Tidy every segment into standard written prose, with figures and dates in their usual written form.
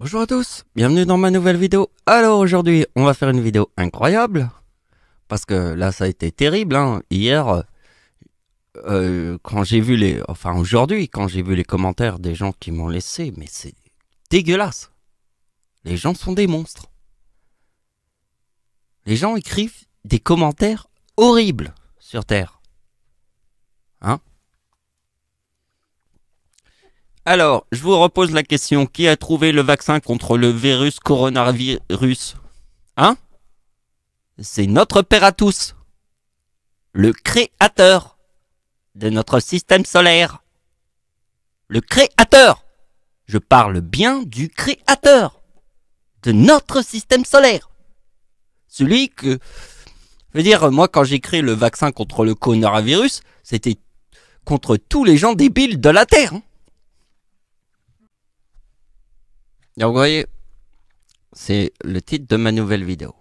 Bonjour à tous, bienvenue dans ma nouvelle vidéo. Alors aujourd'hui, on va faire une vidéo incroyable. Parce que là, ça a été terrible, hein. Hier, quand j'ai vu les... Enfin, aujourd'hui, quand j'ai vu les commentaires des gens qui m'ont laissé, mais c'est dégueulasse. Les gens sont des monstres. Les gens écrivent des commentaires horribles sur Terre. Hein? Alors, je vous repose la question. Qui a trouvé le vaccin contre le virus coronavirus? Hein? C'est notre père à tous. Le créateur de notre système solaire. Le créateur. Je parle bien du créateur de notre système solaire. Celui que... Je veux dire, moi, quand j'ai créé le vaccin contre le coronavirus, c'était contre tous les gens débiles de la Terre. Hein. Donc, vous voyez, c'est le titre de ma nouvelle vidéo.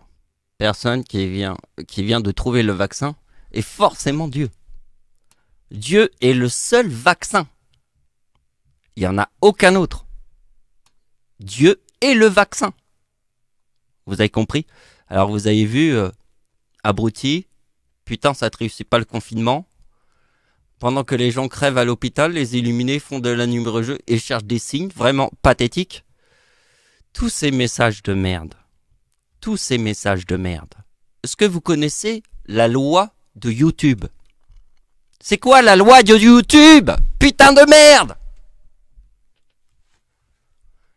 Personne qui vient de trouver le vaccin est forcément Dieu. Dieu est le seul vaccin. Il n'y en a aucun autre. Dieu est le vaccin. Vous avez compris? Alors vous avez vu, abruti, putain ça te réussit pas le confinement. Pendant que les gens crèvent à l'hôpital, les illuminés font de la numéro-jeu et cherchent des signes vraiment pathétiques. Tous ces messages de merde. Tous ces messages de merde. Est-ce que vous connaissez la loi de YouTube? C'est quoi la loi de YouTube? Putain de merde!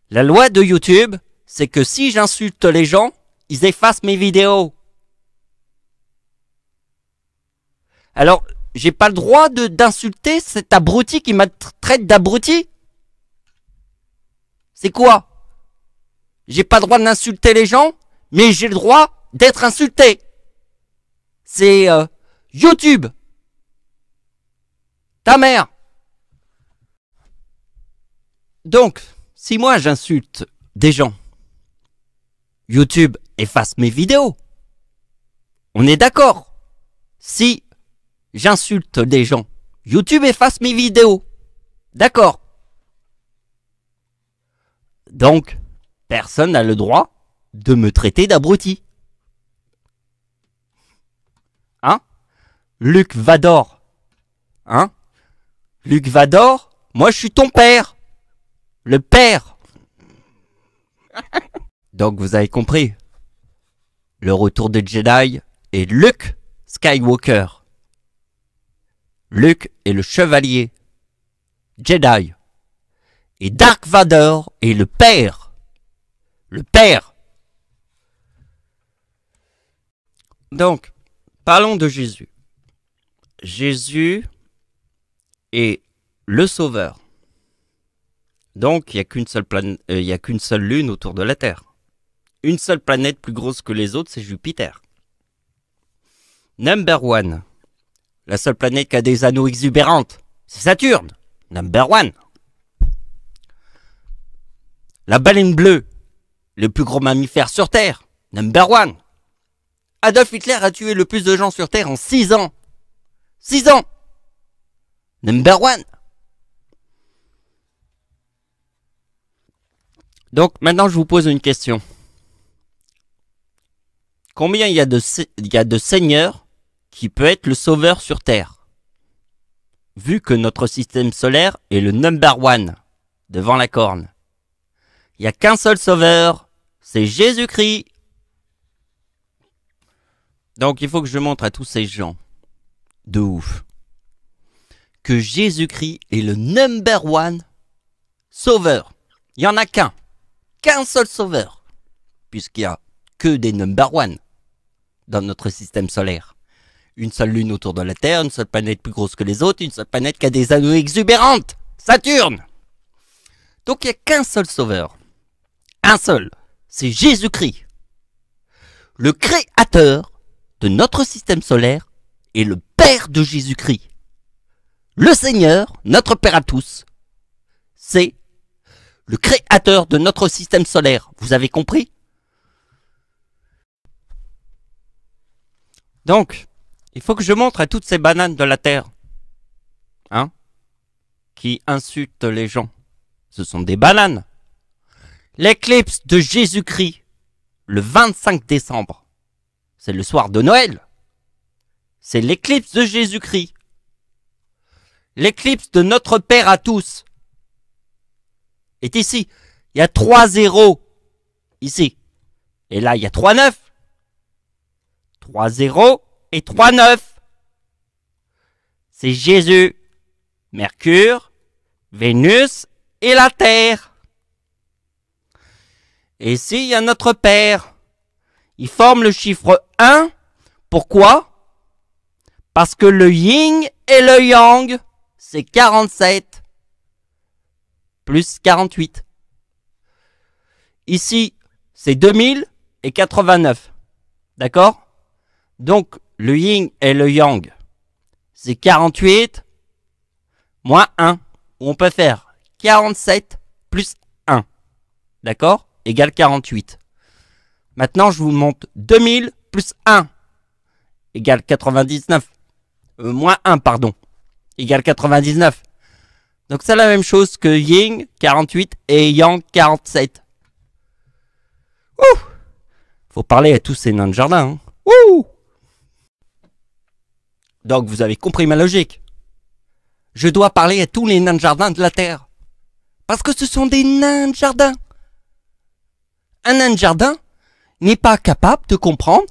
La loi de YouTube, c'est que si j'insulte les gens, ils effacent mes vidéos. Alors, j'ai pas le droit d'insulter cet abruti qui me traite d'abruti? C'est quoi? J'ai pas le droit d'insulter les gens, mais j'ai le droit d'être insulté. C'est YouTube. Ta mère. Donc, si moi j'insulte des gens, YouTube efface mes vidéos. On est d'accord. Si j'insulte des gens, YouTube efface mes vidéos. D'accord. Donc, personne n'a le droit de me traiter d'abruti. Hein? Luc Vador. Hein? Luc Vador, moi je suis ton père. Le père. Donc vous avez compris. Le retour de Jedi est Luke Skywalker. Luke est le chevalier Jedi. Et Dark Vador est le père. Le père. Donc, parlons de Jésus. Jésus est le sauveur. Donc, il n'y a qu'une seule planète, il y a qu'une seule lune autour de la Terre. Une seule planète plus grosse que les autres, c'est Jupiter. Number one. La seule planète qui a des anneaux exubérantes, c'est Saturne. Number one. La baleine bleue, le plus gros mammifère sur Terre. Number one. Adolf Hitler a tué le plus de gens sur Terre en 6 ans. 6 ans. Number one. Donc, maintenant, je vous pose une question. Combien il y a de seigneurs qui peut être le sauveur sur Terre? Vu que notre système solaire est le number one devant la corne. Il n'y a qu'un seul sauveur, c'est Jésus-Christ. Donc, il faut que je montre à tous ces gens de ouf que Jésus-Christ est le number one sauveur. Il n'y en a qu'un. Qu'un seul sauveur. Puisqu'il n'y a que des number one dans notre système solaire. Une seule lune autour de la Terre, une seule planète plus grosse que les autres, une seule planète qui a des anneaux exubérantes. Saturne. Donc il n'y a qu'un seul sauveur. Un seul. C'est Jésus-Christ. Le créateur de notre système solaire est le Père de Jésus-Christ. Le Seigneur, notre Père à tous, c'est le créateur de notre système solaire. Vous avez compris? Donc, il faut que je montre à toutes ces bananes de la Terre, hein, qui insultent les gens. Ce sont des bananes. L'éclipse de Jésus-Christ, le 25 décembre, c'est le soir de Noël. C'est l'éclipse de Jésus-Christ. L'éclipse de notre Père à tous est ici. Il y a 3 zéros ici. Et là, il y a 3 9. 3 zéros et 3 9. C'est Jésus, Mercure, Vénus et la Terre. Et ici, il y a notre Père. Il forme le chiffre 1. Pourquoi? Parce que le yin et le yang, c'est 47 plus 48. Ici, c'est 2000 et 89. D'accord? Donc, le yin et le yang, c'est 48 moins 1. On peut faire 47 plus 1. D'accord? Égale 48. Maintenant, je vous montre 2000 plus 1 égale 99. Moins 1, pardon. Égale 99. Donc c'est la même chose que yin 48 et yang 47. Ouh! Faut parler à tous ces nains de jardin. Hein. Ouh! Donc vous avez compris ma logique. Je dois parler à tous les nains de jardin de la Terre. Parce que ce sont des nains de jardin. Un nain de jardin n'est pas capable de comprendre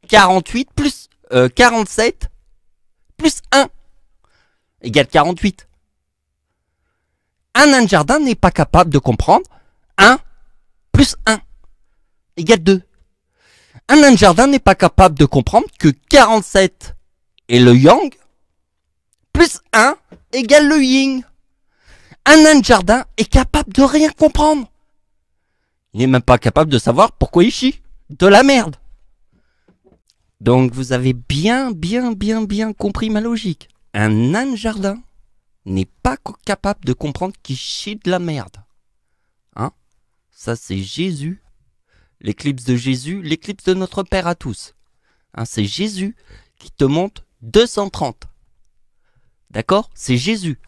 48 plus 47 plus 1 égale 48. Un nain de jardin n'est pas capable de comprendre 1 plus 1 égale 2. Un nain de jardin n'est pas capable de comprendre que 47 est le yang plus 1 égale le yin. Un nain de jardin est capable de rien comprendre. Il n'est même pas capable de savoir pourquoi il chie. De la merde. Donc vous avez bien compris ma logique. Un nain de jardin n'est pas capable de comprendre qu'il chie de la merde. Hein? Ça c'est Jésus. L'éclipse de Jésus, l'éclipse de notre Père à tous. Hein, c'est Jésus qui te montre 230. D'accord? C'est Jésus.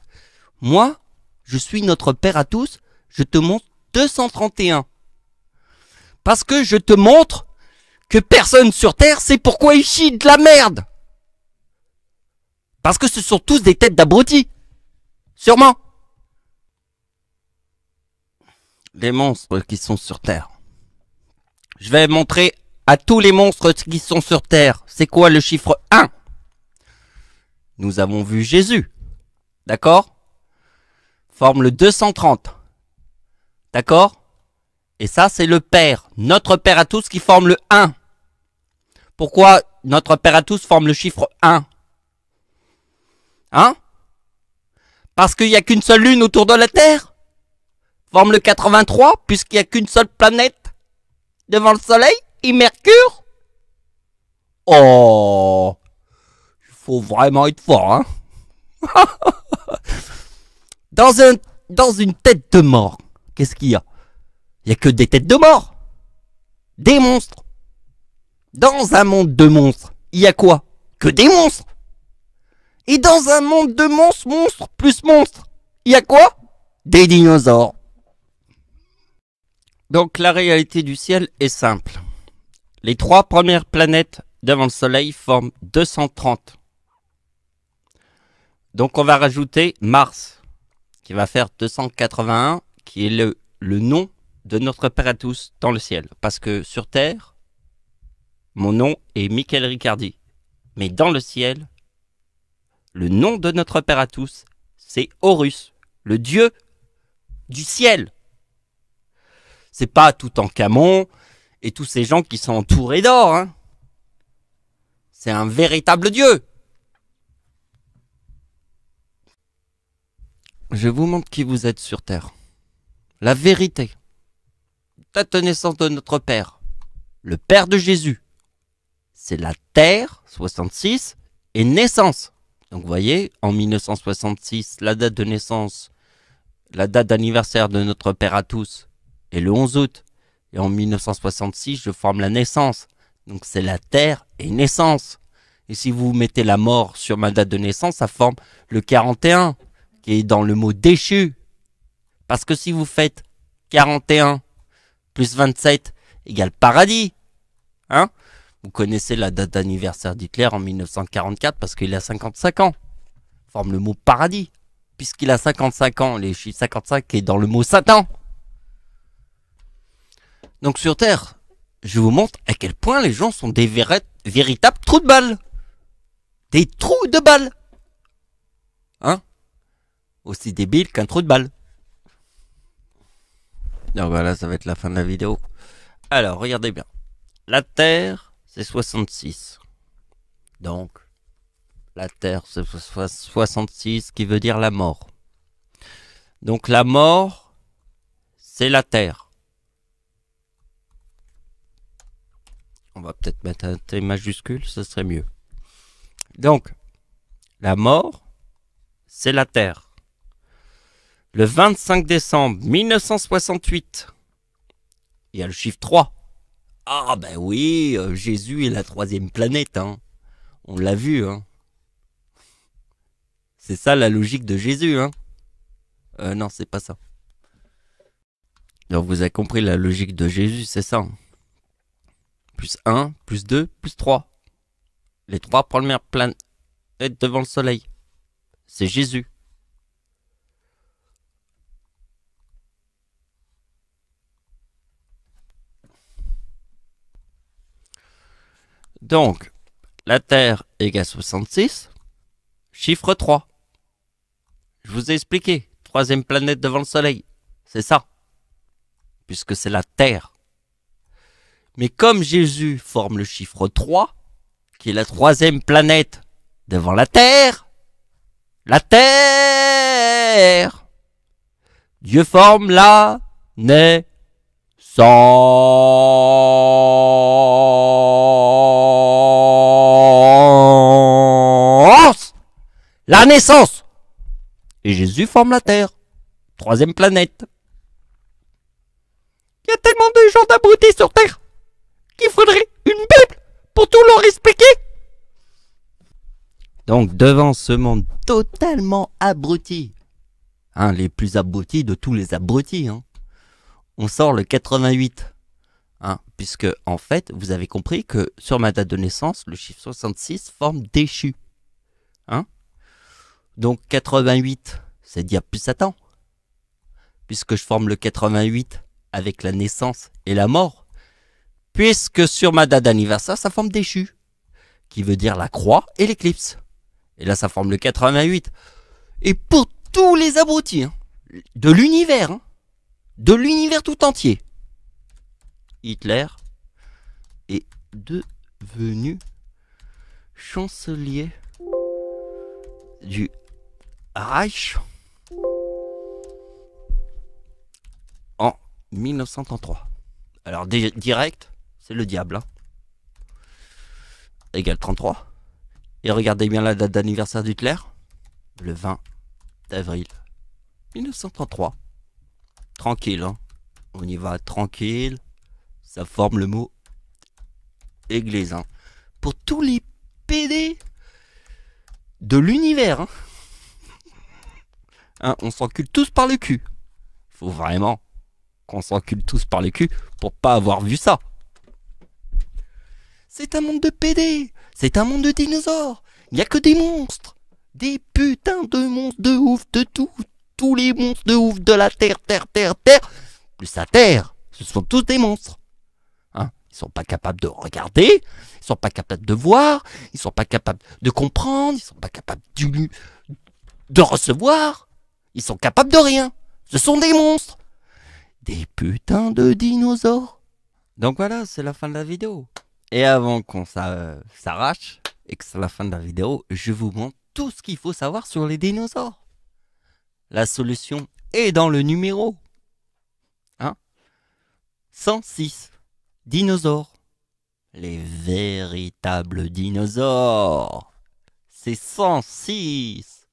Moi, je suis notre Père à tous, je te montre 231. Parce que je te montre que personne sur Terre sait pourquoi il chie de la merde. Parce que ce sont tous des têtes d'abrutis. Sûrement. Les monstres qui sont sur Terre. Je vais montrer à tous les monstres qui sont sur Terre. C'est quoi le chiffre 1? Nous avons vu Jésus. D'accord? Forme le 230. D'accord? Et ça, c'est le Père. Notre Père à tous qui forme le 1. Pourquoi notre Père à tous forme le chiffre 1? Hein? Parce qu'il n'y a qu'une seule lune autour de la Terre? Forme le 83, puisqu'il n'y a qu'une seule planète devant le Soleil et Mercure? Oh! Il faut vraiment être fort, hein? Dans une tête de mort, qu'est-ce qu'il y a? Il n'y a que des têtes de mort. Des monstres. Dans un monde de monstres, il y a quoi? Que des monstres. Et dans un monde de monstres plus monstres, il y a quoi? Des dinosaures. Donc la réalité du ciel est simple. Les 3 premières planètes devant le Soleil forment 230. Donc on va rajouter Mars, qui va faire 281, qui est le nom de notre Père à tous dans le ciel. Parce que sur Terre, mon nom est Michael Riccardi. Mais dans le ciel, le nom de notre Père à tous, c'est Horus, le dieu du ciel. C'est pas Toutankhamon et tous ces gens qui sont entourés d'or. Hein. C'est un véritable dieu. Je vous montre qui vous êtes sur Terre. La vérité. Date de naissance de notre Père. Le Père de Jésus. C'est la Terre, 66, et naissance. Donc vous voyez, en 1966, la date de naissance, la date d'anniversaire de notre Père à tous est le 11 août. Et en 1966, je forme la naissance. Donc c'est la Terre et naissance. Et si vous mettez la mort sur ma date de naissance, ça forme le 41, qui est dans le mot déchu. Parce que si vous faites 41 Plus 27 égale paradis. Hein? Vous connaissez la date d'anniversaire d'Hitler en 1944 parce qu'il a 55 ans. Forme le mot paradis. Puisqu'il a 55 ans, les chiffres 55 est dans le mot Satan. Donc sur Terre, je vous montre à quel point les gens sont des véritables trous de balles. Des trous de balles. Hein? Aussi débile qu'un trou de balle. Donc voilà, ça va être la fin de la vidéo. Alors, regardez bien. La Terre, c'est 66. Donc, la Terre, c'est 66, qui veut dire la mort. Donc, la mort, c'est la Terre. On va peut-être mettre un T majuscule, ce serait mieux. Donc, la mort, c'est la Terre. Le 25 décembre 1968, il y a le chiffre 3. Ah ben oui, Jésus est la 3e planète, hein. On l'a vu, hein. C'est ça la logique de Jésus, hein. Non, c'est pas ça. Donc vous avez compris la logique de Jésus, c'est ça. Plus 1, plus 2, plus 3. Les 3 premières planètes devant le soleil. C'est Jésus. Donc, la Terre égale 66, chiffre 3. Je vous ai expliqué, 3e planète devant le Soleil, c'est ça, puisque c'est la Terre. Mais comme Jésus forme le chiffre 3, qui est la 3e planète devant la Terre, Dieu forme la naissance. La naissance. Et Jésus forme la Terre. 3e planète. Il y a tellement de gens d'abrutis sur Terre qu'il faudrait une Bible pour tout leur expliquer. Donc devant ce monde totalement abruti, hein, les plus abrutis de tous les abrutis, hein, on sort le 88. Hein, puisque en fait, vous avez compris que sur ma date de naissance, le chiffre 66 forme déchu. Hein? Donc 88, c'est dire plus Satan. Puisque je forme le 88 avec la naissance et la mort. Puisque sur ma date d'anniversaire, ça forme déchu. Qui veut dire la croix et l'éclipse. Et là, ça forme le 88. Et pour tous les abrutis, hein, de l'univers, hein, de l'univers tout entier, Hitler est devenu chancelier du Reich en 1933. Alors direct, c'est le diable. Hein. Égale 33. Et regardez bien la date d'anniversaire d'Hitler. Le 20 avril 1933. Tranquille, hein. On y va tranquille. Ça forme le mot église. Hein. Pour tous les PD de l'univers. Hein. Hein, on s'encule tous par le cul. Faut vraiment qu'on s'encule tous par le cul pour pas avoir vu ça. C'est un monde de PD. C'est un monde de dinosaures. Il n'y a que des monstres. Des putains de monstres de ouf de tout. Tous les monstres de ouf de la Terre. Plus la Terre. Ce sont tous des monstres. Hein, ils sont pas capables de regarder. Ils sont pas capables de voir. Ils sont pas capables de comprendre. Ils sont pas capables de recevoir. Ils sont capables de rien. Ce sont des monstres. Des putains de dinosaures. Donc voilà, c'est la fin de la vidéo. Et avant qu'on s'arrache et que c'est la fin de la vidéo, je vous montre tout ce qu'il faut savoir sur les dinosaures. La solution est dans le numéro. Hein? 106. Dinosaures. Les véritables dinosaures. C'est 106.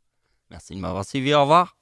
Merci de m'avoir suivi, au revoir.